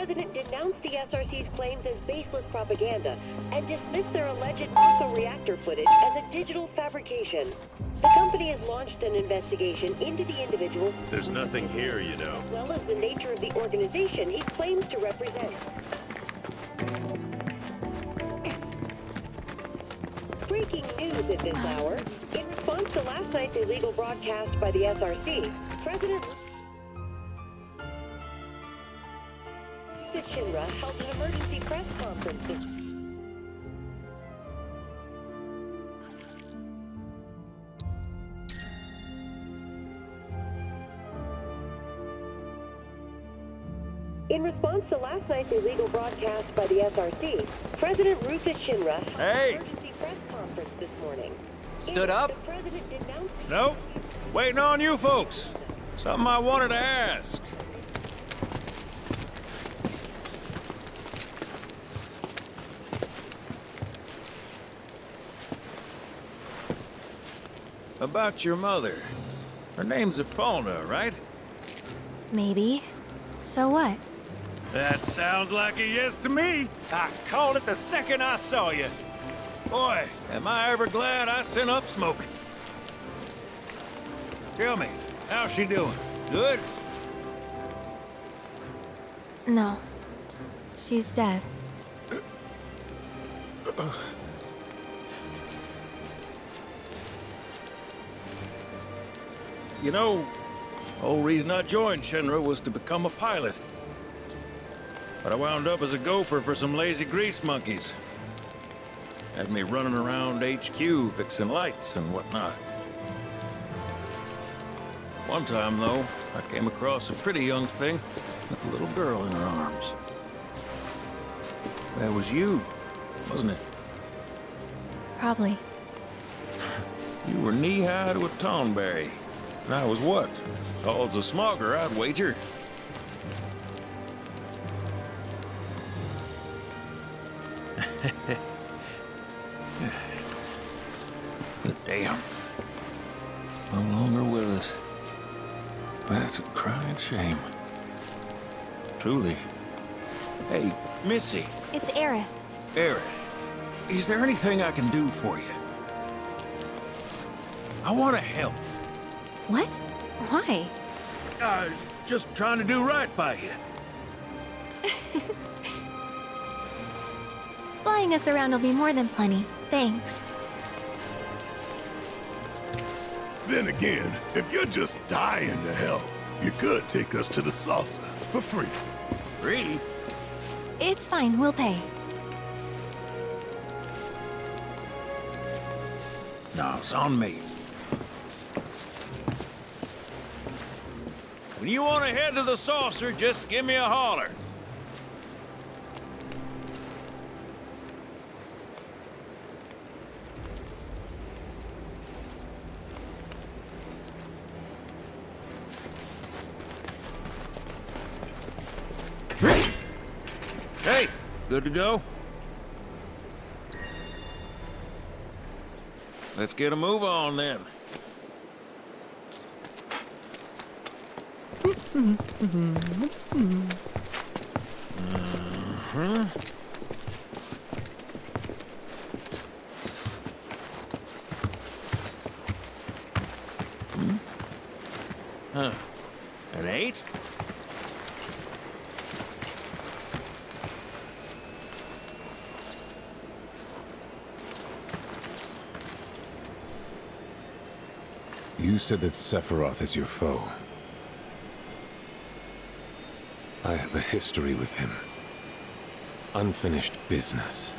president denounced the SRC's claims as baseless propaganda and dismissed their alleged reactor footage as a digital fabrication. The company has launched an investigation into the individual. There's nothing here, you know. As well as the nature of the organization he claims to represent. Breaking news at this hour. In response to last night's illegal broadcast by the SRC, President Shinra held an emergency press conference. In response to last night's illegal broadcast by the SRC, President Rufus Shinra held an emergency press conference this morning. Stood up? The president denounced... Nope. Waiting on you folks. Something I wanted to ask. About your mother. Her name's Ifalna, right? Maybe. So what? That sounds like a yes to me. I called it the second I saw you. Boy, am I ever glad I sent up smoke. Tell me, how's she doing? Good? No. She's dead. You know, the whole reason I joined Shinra was to become a pilot. But I wound up as a gopher for some lazy grease monkeys. Had me running around HQ fixing lights and whatnot. One time, though, I came across a pretty young thing with a little girl in her arms. That was you, wasn't it? Probably. You were knee-high to a tonberry. And I was what? Tall as a smogger, I'd wager. But damn. No longer with us. That's a crying shame. Truly. Hey, Missy. It's Aerith. Aerith, is there anything I can do for you? I want to help. What? Why? Just trying to do right by you. Flying us around will be more than plenty. Thanks. Then again, if you're just dying to help, you could take us to the saucer for free. Free? It's fine, we'll pay. No, it's on me. When you want to head to the saucer, just give me a holler. Hey, good to go? Let's get a move on then. An 8? You said that Sephiroth is your foe. I have a history with him. Unfinished business.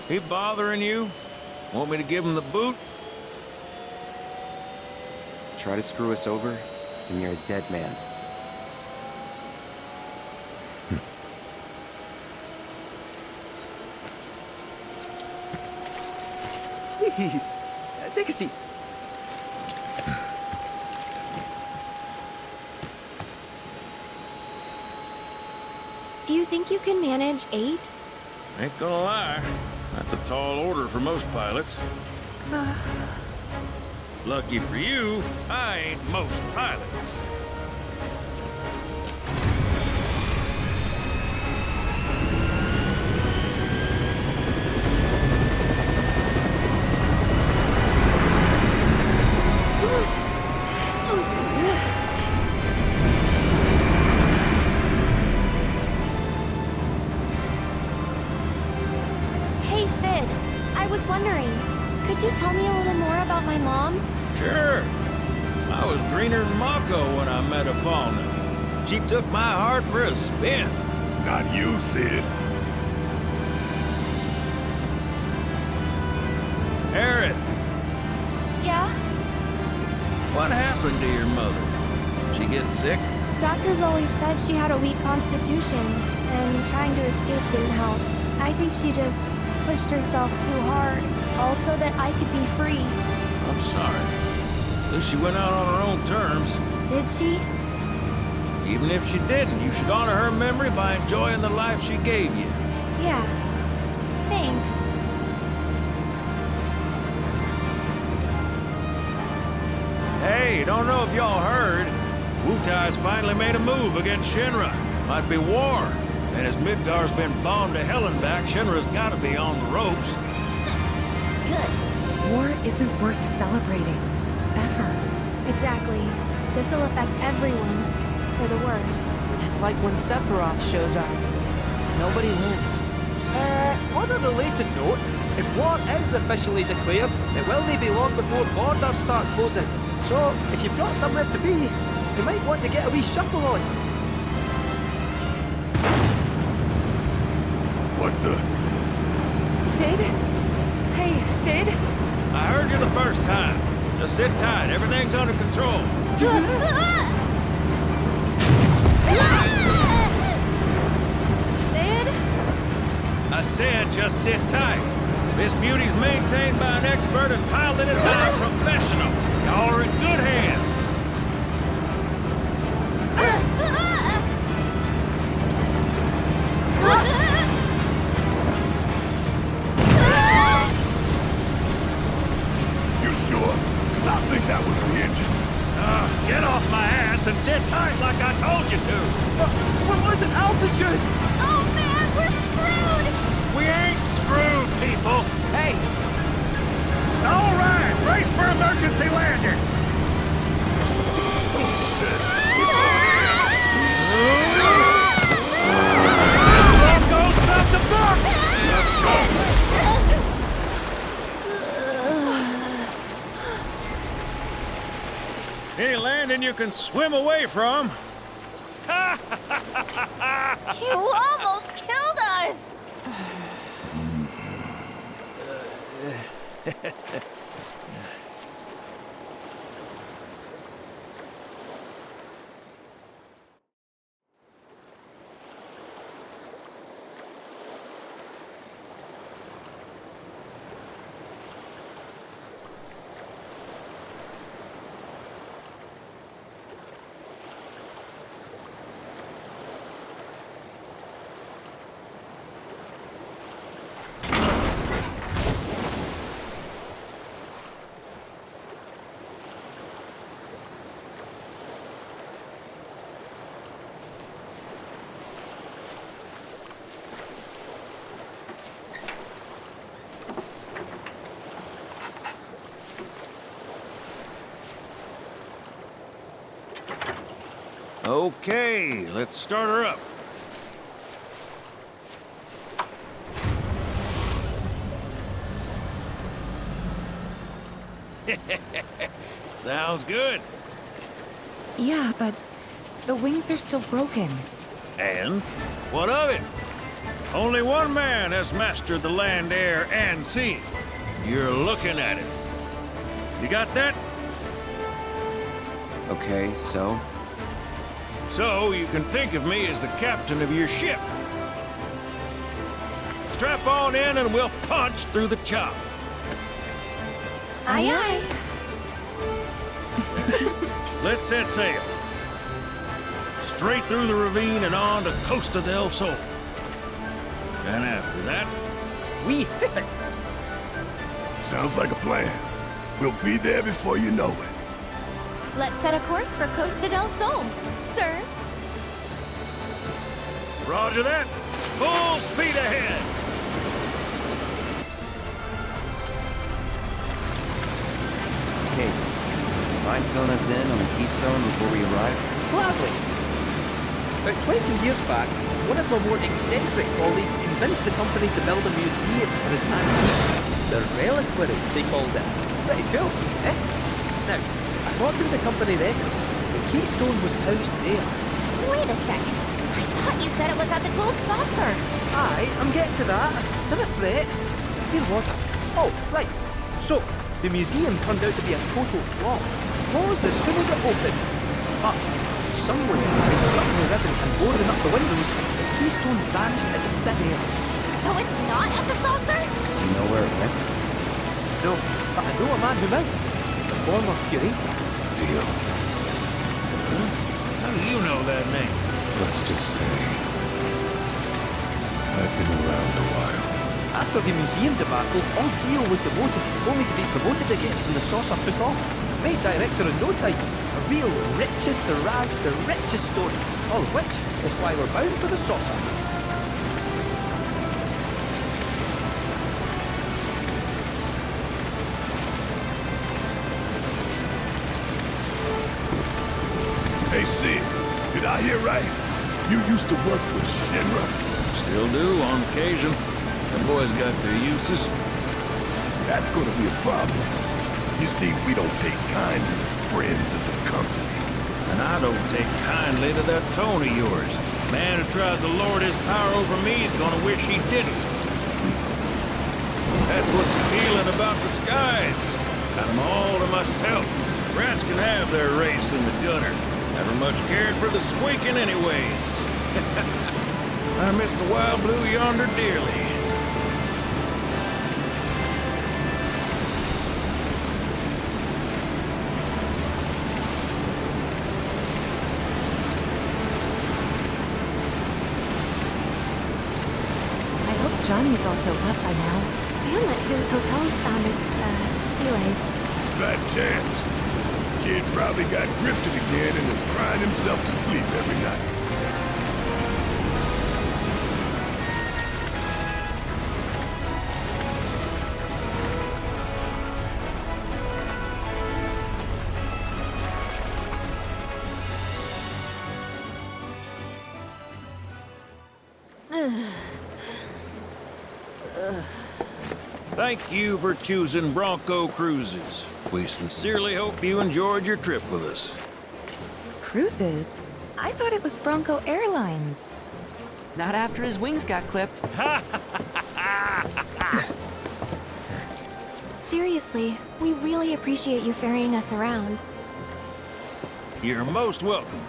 He bothering you? Want me to give him the boot? Try to screw us over, and you're a dead man. Please, take a seat. Do you think you can manage 8? Ain't gonna lie. That's a tall order for most pilots. Lucky for you, I ain't most pilots. tell me a little more about my mom? Sure. I was greener than Mako when I met Afalna. She took my heart for a spin. Not you, Sid. Aerith, Yeah? what happened to your mother? She get sick? Doctors always said she had a weak constitution, and trying to escape didn't help. I think she just pushed herself too hard, all so that I could be free. I'm sorry. At least she went out on her own terms. Did she? Even if she didn't, you should honor her memory by enjoying the life she gave you. Yeah. Thanks. Hey, don't know if y'all heard. Wutai's finally made a move against Shinra. Might be war. And as Midgar's been bombed to hell and back, Shinra's gotta be on the ropes. Good. War isn't worth celebrating. Ever. Exactly. This'll affect everyone. For the worse. It's like when Sephiroth shows up. Nobody wins. On a related note, if war is officially declared, it will not be long before borders start closing. So, if you've got somewhere to be, you might want to get a wee shuffle on. What the? Sid? Hey, Sid? I heard you the first time. Just sit tight. Everything's under control. Sid? I said just sit tight. This beauty's maintained by an expert and piloted by a professional. Y'all are in good hands. You sure? Because I think that was the engine. Get off my ass and sit tight like I told you to. We're losing altitude! Oh man, we're screwed! We ain't screwed, people. Hey, All right, brace for emergency landing. Broncos about to buck. Any landing you can swim away from. You almost killed us! Okay, let's start her up. Sounds good. Yeah, but the wings are still broken. And what of it? Only one man has mastered the land, air, and sea. You're looking at it. You got that? Okay, so? So you can think of me as the captain of your ship. Strap on in and we'll punch through the chop. Aye aye. Let's set sail. Straight through the ravine and on to Costa del Sol. And after that, we hit it! Sounds like a plan. We'll be there before you know it. Let's set a course for Costa del Sol, sir. Roger that. Full speed ahead. Kate, mind filling us in on the Keystone before we arrive? Gladly. About 20 years back, one of my more eccentric colleagues convinced the company to build a museum for his antiques. The reliquary, they called it. Pretty cool, eh? Now, according to the company records, the keystone was housed there. Wait a second. I thought you said it was at the gold saucer. Aye, I'm getting to that. Not a threat. Where was I? Oh, right. So, the museum turned out to be a total flop. Closed as soon as it opened. But, somewhere, between cutting the ribbon and boarding up the windows, the keystone vanished into thin air. So it's not at the saucer? You know where it went? No, but I know a man who might. The former curator. Deal. How do you know that name? Let's just say I've been around a while. After the museum debacle, all Dio was demoted, only to be promoted again when the saucer took off. Made director in no time. A real richest to rags to riches story. All of which is why we're bound for the saucer. Hey, Sid, did I hear right? You used to work with Shinra? Still do, on occasion. The boys got their uses. That's gonna be a problem. You see, we don't take kindly to friends of the company. And I don't take kindly to that tone of yours. Man who tries to lord his power over me is gonna wish he didn't. That's what's appealing about the skies. Got them all to myself. Rats can have their race in the gunner. Never much cared for the squeaking anyways. I miss the wild blue yonder dearly. I hope Johnny's all healed up by now. And that his hotel's found its, sea legs. Fat chance. Kid probably got grifted again and is crying himself to sleep every night. Thank you for choosing Bronco Cruises. We sincerely hope you enjoyed your trip with us. Cruises? I thought it was Bronco Airlines. Not after his wings got clipped. Seriously, we really appreciate you ferrying us around. You're most welcome.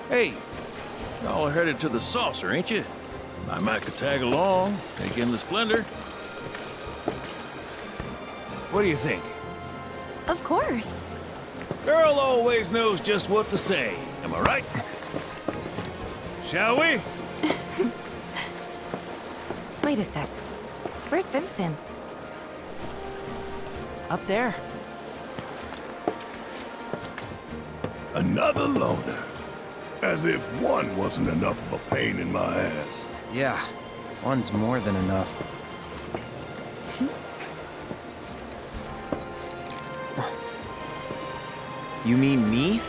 Hey, y'all are headed to the saucer, ain't you? I might could tag along, take in the splendor. What do you think? Of course. Girl always knows just what to say. Am I right? Shall we? Wait a sec. Where's Vincent? Up there. Another loner. As if one wasn't enough of a pain in my ass. Yeah, one's more than enough. You mean me?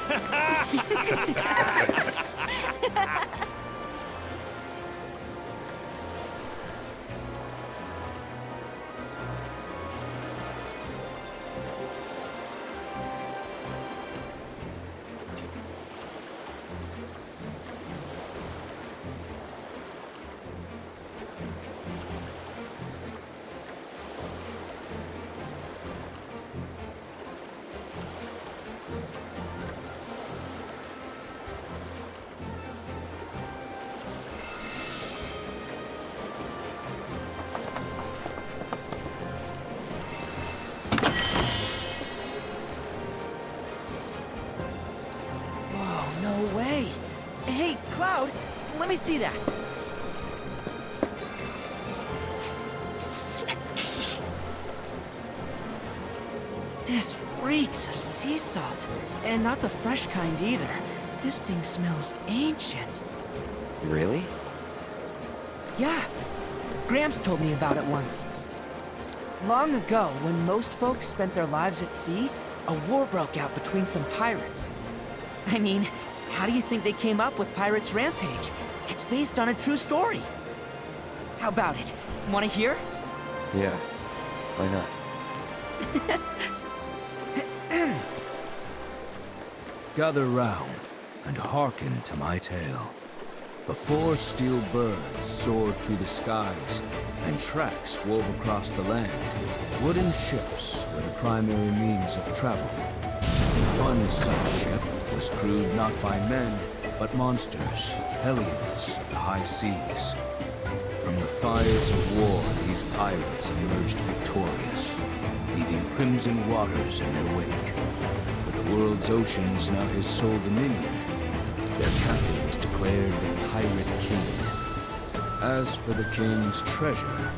Whoa, no way. Hey, Cloud, let me see that. This reeks of sea salt. And not the fresh kind either. This thing smells ancient. Really? Yeah. Gramps told me about it once. Long ago, when most folks spent their lives at sea, a war broke out between some pirates. I mean, how do you think they came up with Pirates Rampage? It's based on a true story. How about it? Want to hear? Yeah, why not? Gather round and hearken to my tale. Before steel birds soared through the skies and tracks wove across the land, wooden ships were the primary means of travel. One such ship was crewed not by men, but monsters, hellions, of the high seas. From the fires of war, these pirates emerged victorious, leaving crimson waters in their wake. But the world's ocean is now his sole dominion. Their captain was declared the Pirate King. As for the king's treasure,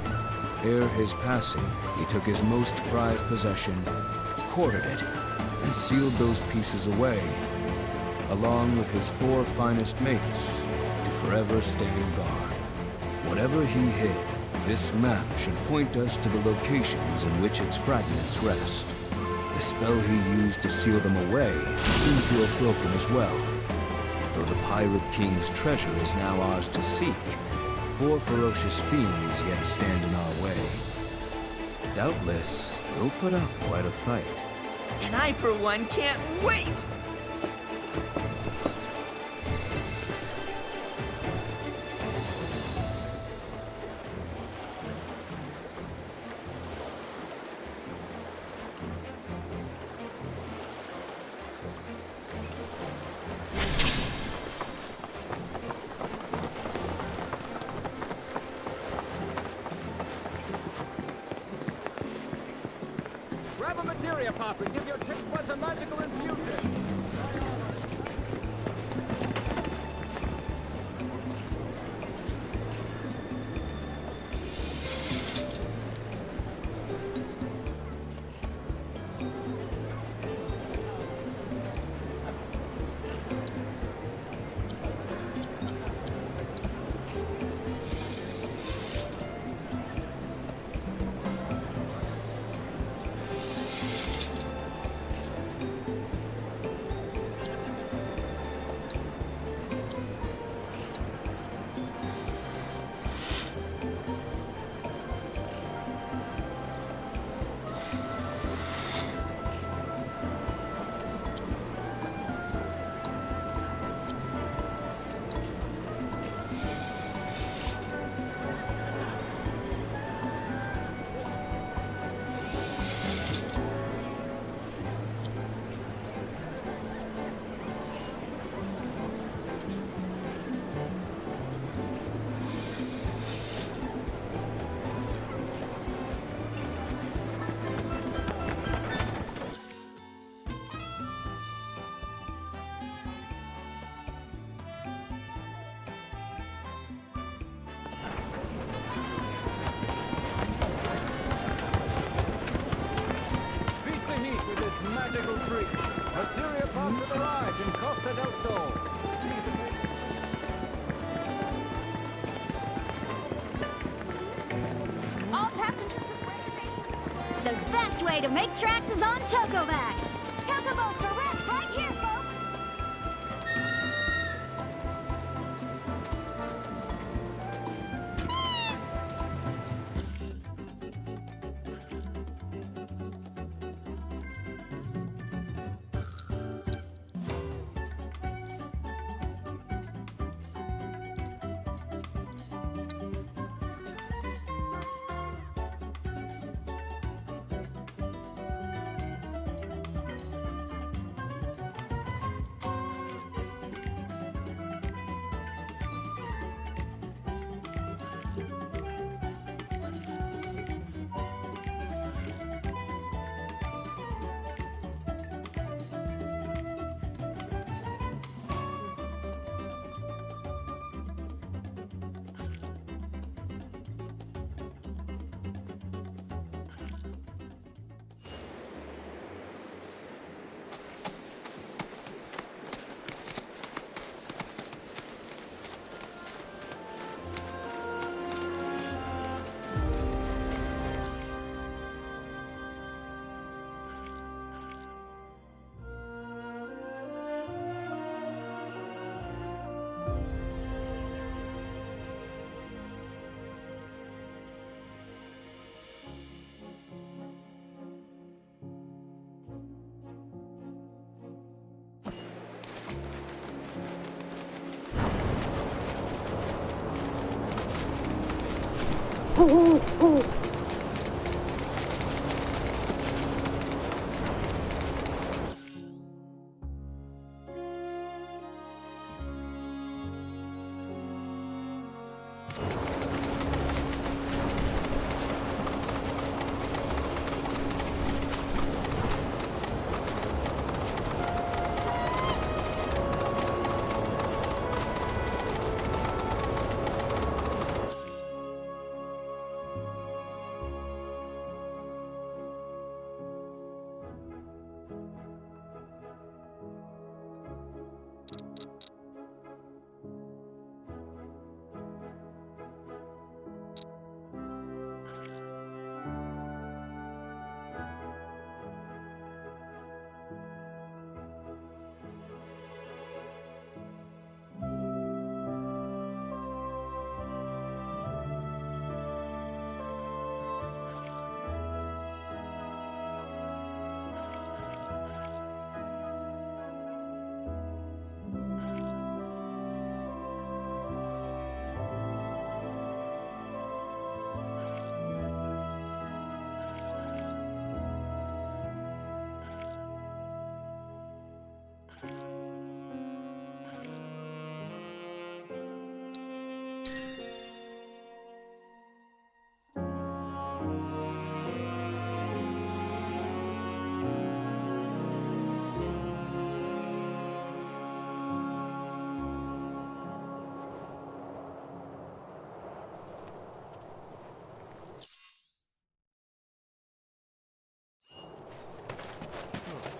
ere his passing, he took his most prized possession, quartered it, and sealed those pieces away, along with his 4 finest mates, to forever stand guard. Whatever he hid, this map should point us to the locations in which its fragments rest. The spell he used to seal them away seems to have broken as well. Though the Pirate King's treasure is now ours to seek, 4 ferocious fiends yet stand in our way. Doubtless, we'll put up quite a fight. And I, for one, can't wait! Grab a materia pop and give your taste buds a magical infusion. Magical treat. Materia pops have arrived in Costa del Sol. All passengers with reservations. The best way to make tracks is on Chocoback. Chocobos for rest right here, folks.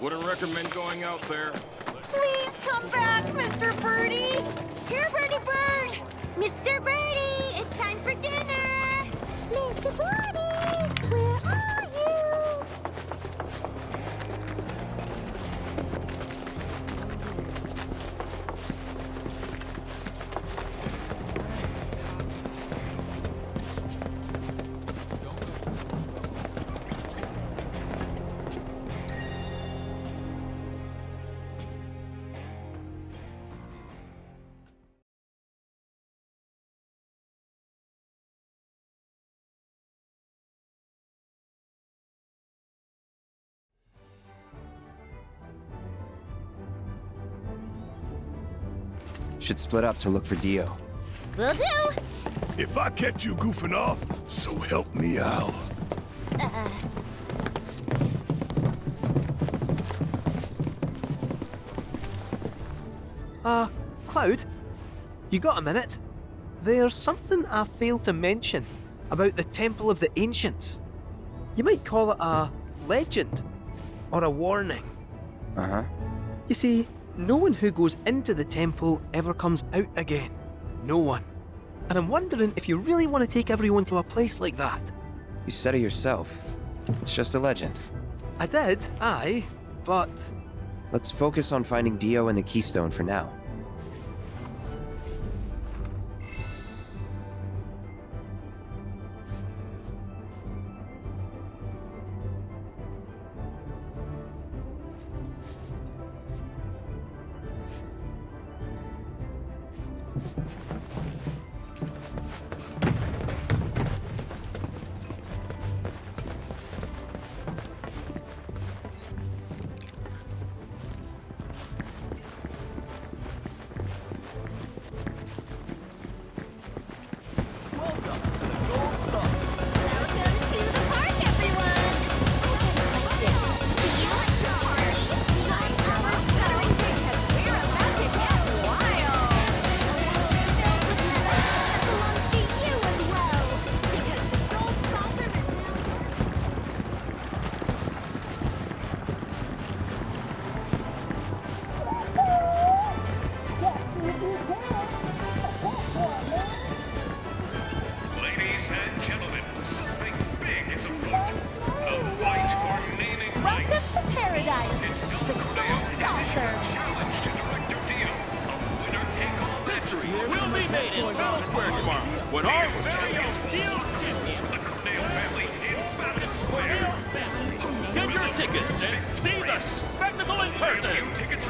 Wouldn't recommend going out there. Please come back, Mr. Birdie! Here, Birdie Bird! Mr. Birdie, it's time for dinner! Mr. Birdie, where are you? Should split up to look for Dio. Will do! If I catch you goofing off, so help me out. Cloud? You got a minute? There's something I failed to mention about the Temple of the Ancients. You might call it a legend, or a warning. Uh-huh. You see, no one who goes into the temple ever comes out again. No one. And I'm wondering if you really want to take everyone to a place like that. You said it yourself. It's just a legend. I did, aye, but... Let's focus on finding Dio and the Keystone for now.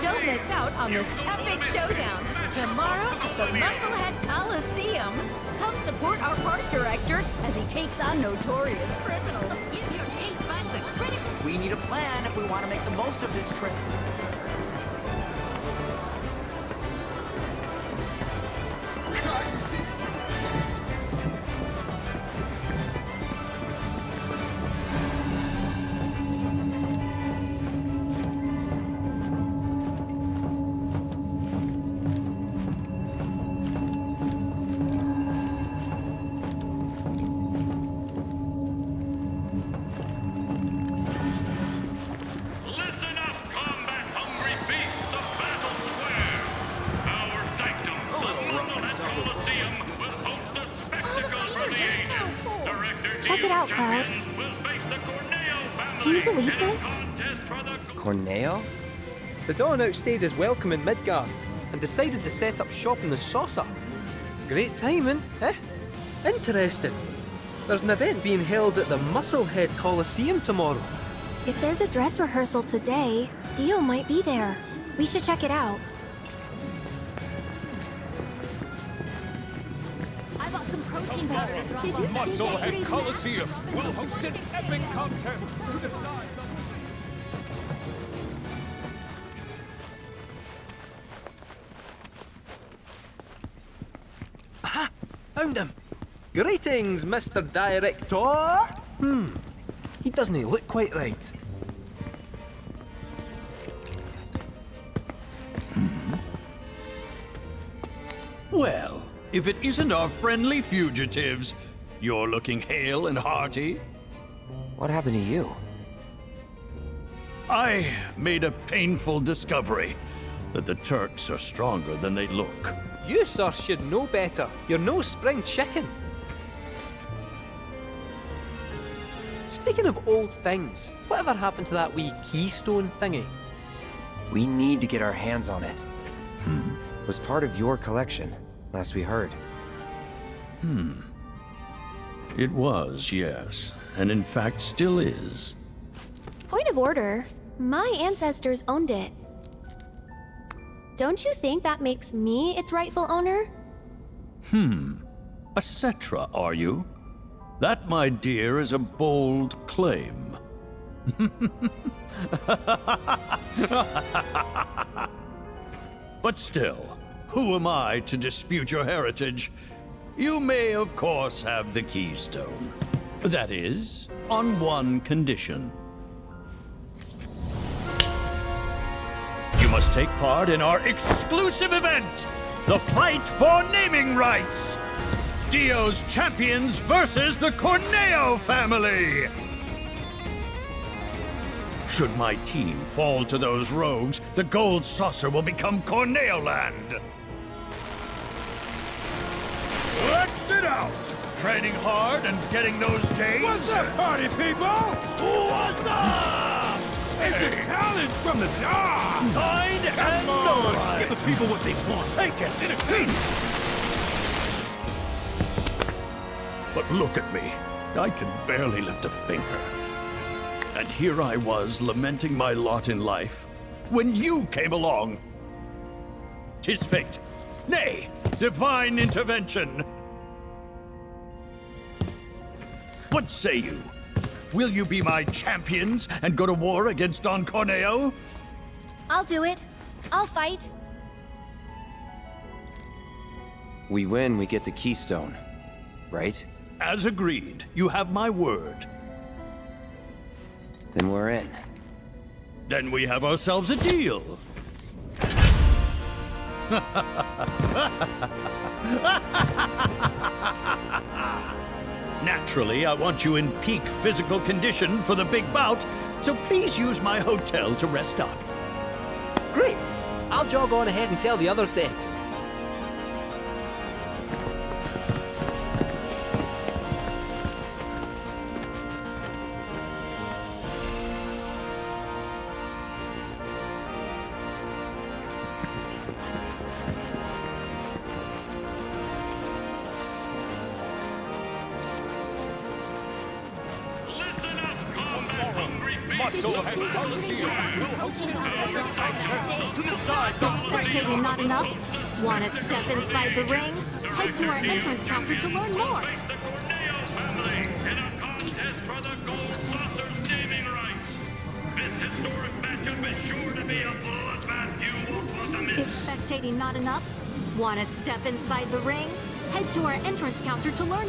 Don't miss out on this epic showdown tomorrow at the Musclehead Coliseum. Come support our park director as he takes on notorious criminals. Give your taste buds a critical... We need a plan if we want to make the most of this trip. Listen up, combat-hungry beasts of Battle Square! Our sanctum, the Roman Colosseum, will host a spectacle for the ages. Director Check it out, Cloud. Champions will face the Corneo family Can you believe in a this? contest for the... Corneo? The Dawn outstayed his welcome in Midgard and decided to set up shop in the Saucer. Great timing, eh? Interesting. There's an event being held at the Musclehead Coliseum tomorrow. If there's a dress rehearsal today, Dio might be there. We should check it out. I bought some protein powder to drop Did you off. see that pretty... Coliseum will host an epic contest to decide the... Found him. Greetings, Mr. Director. He doesn't look quite right. Well, if it isn't our friendly fugitives, you're looking hale and hearty. What happened to you? I made a painful discovery that the Turks are stronger than they look. You, sir, should know better. You're no spring chicken. Speaking of old things, whatever happened to that wee keystone thingy? We need to get our hands on it. Was part of your collection, last we heard. It was, yes, and in fact still is. Point of order. My ancestors owned it. Don't you think that makes me its rightful owner? A Cetra, are you? That, my dear, is a bold claim. But still, who am I to dispute your heritage? You may, of course, have the keystone. That is, on one condition. You must take part in our exclusive event, the Fight for Naming Rights. Dio's champions versus the Corneo family. Should my team fall to those rogues, the gold saucer will become Corneo land. Let's it out! Training hard and getting those gains? What's up, party people? What's up? It's a challenge from the Dawn! Signed and Come on! notarized. Give the people what they want! Take it! Entertainment! But look at me. I can barely lift a finger. And here I was lamenting my lot in life when you came along. 'Tis fate. Nay, divine intervention. What say you? Will you be my champions and go to war against Don Corneo? I'll do it. I'll fight. We win, we get the keystone, right? As agreed, you have my word. Then we're in. Then we have ourselves a deal. Naturally, I want you in peak physical condition for the big bout, so please use my hotel to rest up. Great. I'll jog on ahead and tell the others then. Spectating not enough? Want to step inside the ring? Head to our entrance counter to learn more. Face the Corneo family in a contest for the Gold Saucer naming rights. This historic matchup is sure to be a bloodbath you won't want to Is miss. spectating not enough? Want to step inside the ring? Head to our entrance counter to learn.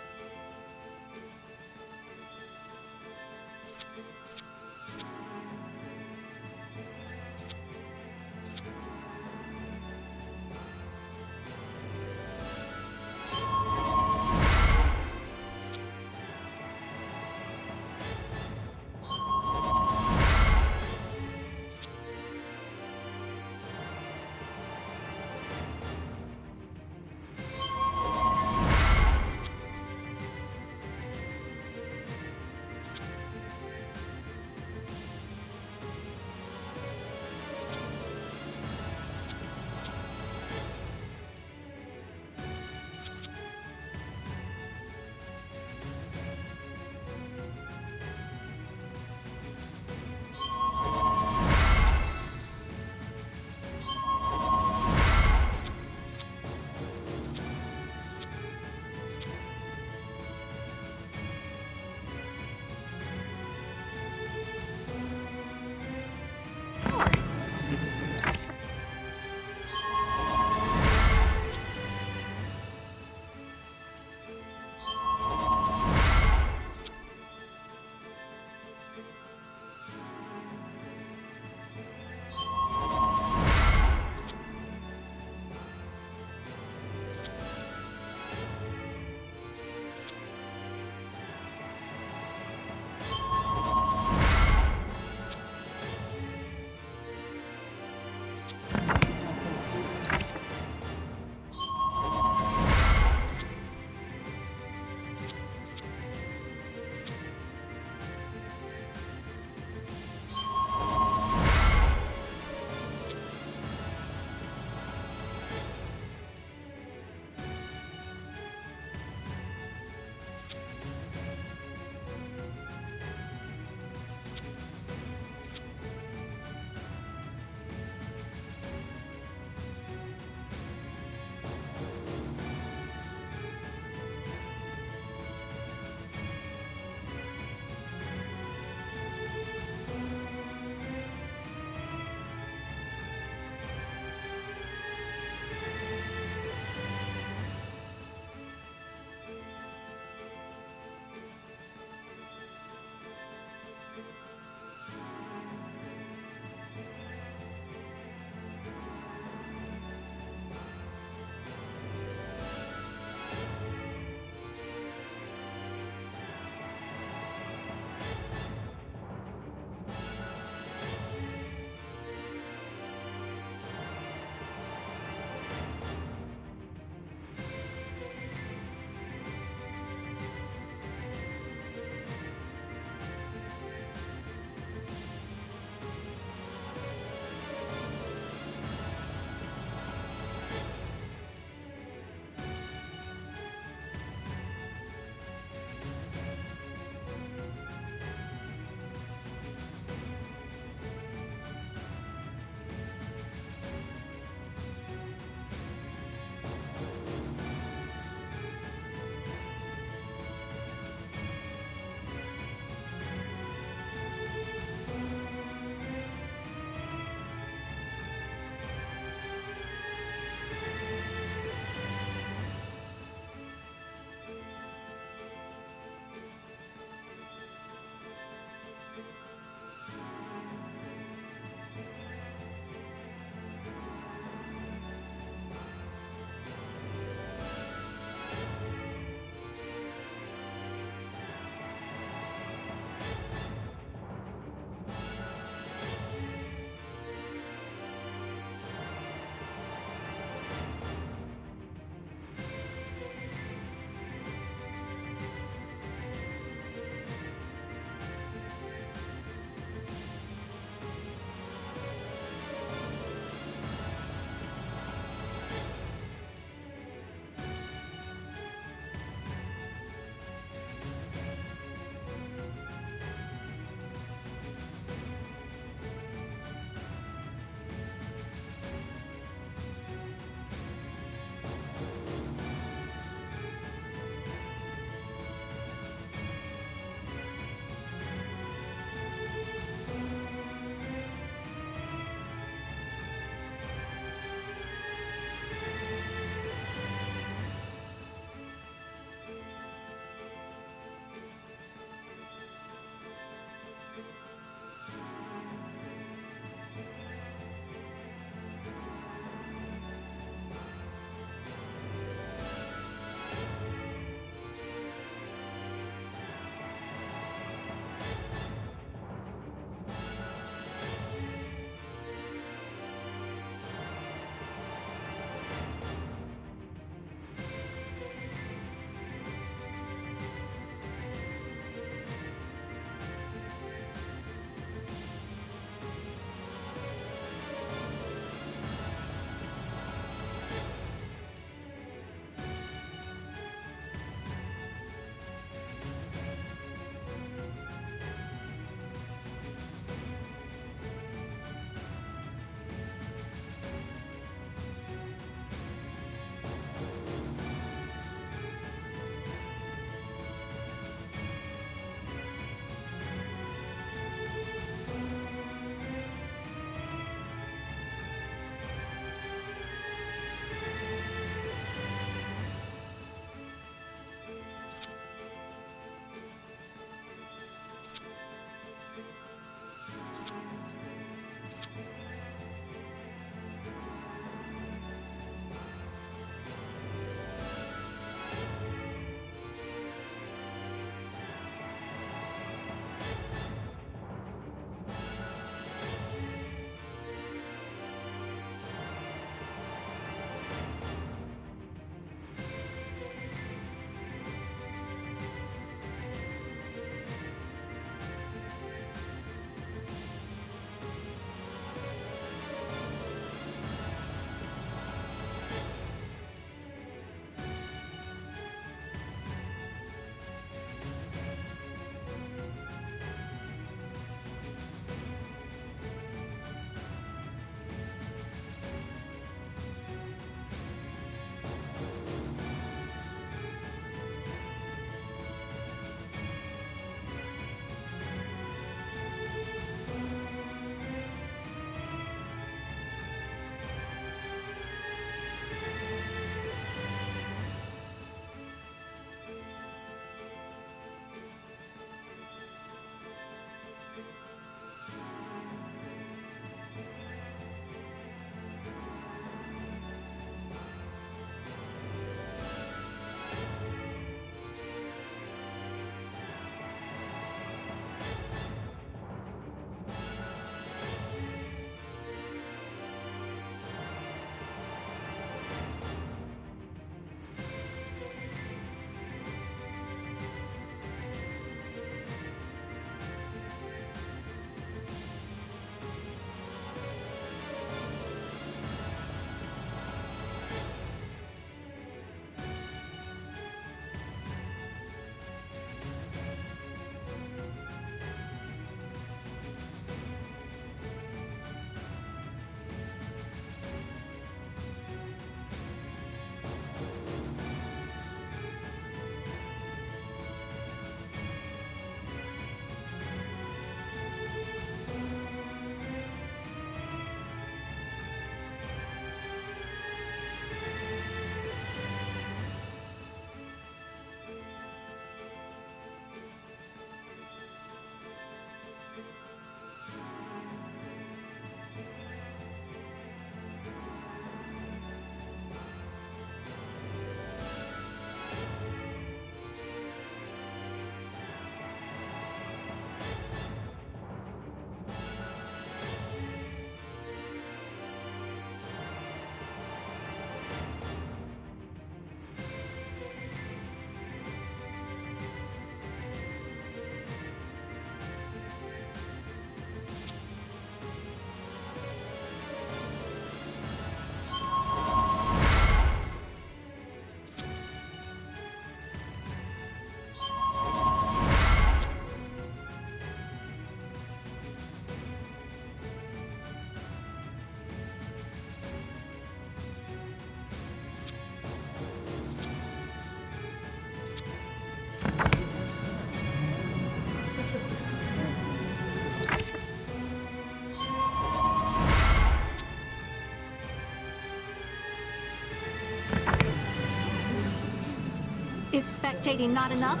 spectating not enough?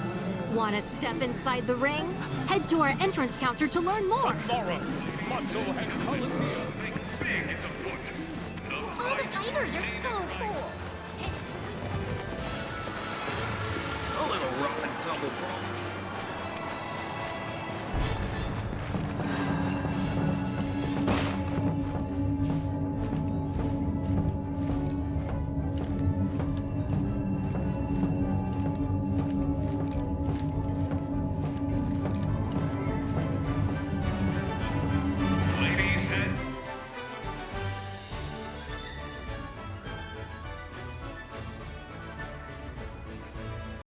Want to step inside the ring? Head to our entrance counter to learn more. Tomorrow, Musclehead Coliseum. Big is afoot. All the fighters are so cool. A little rough and tumble, bro.